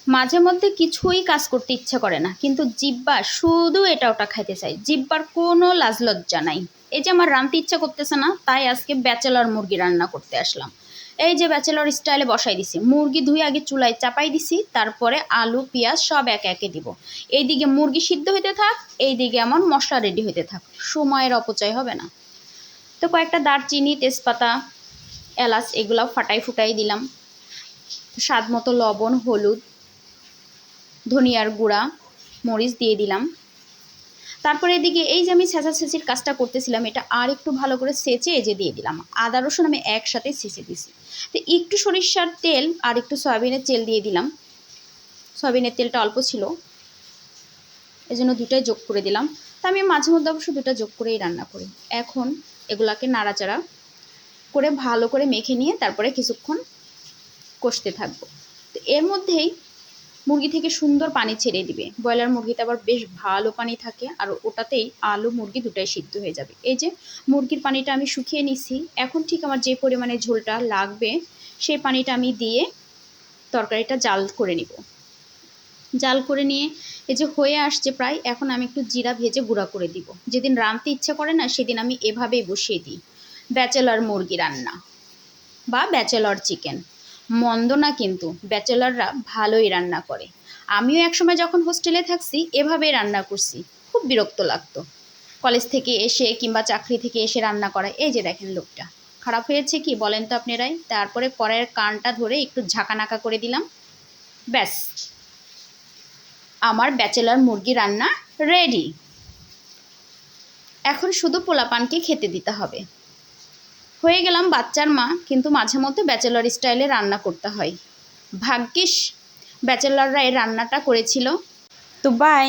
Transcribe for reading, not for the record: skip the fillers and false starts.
মাঝে মধ্যে কিছুই কাজ করতে ইচ্ছা করে না, কিন্তু জিব্বা শুধু এটা ওটা খাইতে চাই, জিব্বার কোনো লাজ লজ্জা নাই। এই যে আমার রাঁধতে ইচ্ছা করতেছে না, তাই আজকে ব্যাচেলর মুরগি রান্না করতে আসলাম। এই যে ব্যাচেলর স্টাইলে বসাই দিছি, মুরগি ধুয়ে আগে চুলায় চাপাই দিছি, তারপরে আলু পেঁয়াজ সব একে একে দিব। এইদিকে মুরগি সিদ্ধ হইতে থাক, এইদিকে আমার মশলা রেডি হইতে থাক, সময়ের অপচয় হবে না। তো কয়েকটা দারচিনি, তেজপাতা, এলাচ এগুলাও ফাটাই ফুটাই দিলাম। স্বাদ মতো লবণ, হলুদ, ধনিয়ার গুঁড়া, মরিচ দিয়ে দিলাম। তারপরে এদিকে এই যে আমি ছেঁচাছেঁচির কাজটা করতেছিলাম, এটা আর একটু ভালো করে ছেঁচে এই যে দিয়ে দিলাম। আদা রসুন আমি একসাথে ছেঁচে দিছি। তো একটু সরিষার তেল আর একটু সয়াবিনের তেল দিয়ে দিলাম। সয়াবিনের তেলটা অল্প ছিল, এই জন্য দুটাই যোগ করে দিলাম। তা আমি মাঝে মধ্যে অবশ্য দুটা যোগ করেই রান্না করি। এখন এগুলাকে নাড়াচাড়া করে ভালো করে মেখে নিয়ে তারপরে কিছুক্ষণ কষতে থাকবো। তো এর মধ্যেই মুরগি থেকে সুন্দর পানি ছেড়ে দিবে। ব্রয়লার মুরগিতে আবার বেশ ভালো পানি থাকে, আর ওটাতেই আলু মুরগি দুটাই সিদ্ধ হয়ে যাবে। এই যে মুরগির পানিটা আমি শুকিয়ে নিছি। এখন ঠিক আমার যে পরিমাণে ঝোলটা লাগবে সেই পানিটা আমি দিয়ে তরকারিটা জাল করে নিব। জাল করে নিয়ে এই যে হয়ে আসছে প্রায়, এখন আমি একটু জিরা ভেজে গুঁড়া করে দিব। যেদিন রাঁধতে ইচ্ছা করে না সেদিন আমি এভাবেই বসিয়ে দিই ব্যাচেলর মুরগি রান্না বা ব্যাচেলর চিকেন। মন্দ না, কিন্তু ব্যাচেলররা ভালোই রান্না করে। আমিও একসময় যখন হোস্টেলে থাকছি এভাবেই রান্না করছি, খুব বিরক্ত লাগতো কলেজ থেকে এসে কিংবা চাকরি থেকে এসে রান্না করা। এই যে দেখেন লোকটা খারাপ হয়েছে কি বলেন তো আপনারাই। তারপরে কড়াইয়ের কানটা ধরে একটু ঝাঁকানাকা করে দিলাম, ব্যাস আমার ব্যাচেলর মুরগি রান্না রেডি। এখন শুধু পোলাপানকে খেতে দিতে হবে। হয়ে গেলাম বাচ্চার মা, কিন্তু মাঝে মধ্যে ব্যাচেলর স্টাইলে রান্না করতে হয়। ভাগ্যিস ব্যাচেলররা এই রান্নাটা করেছিল। তো বাই।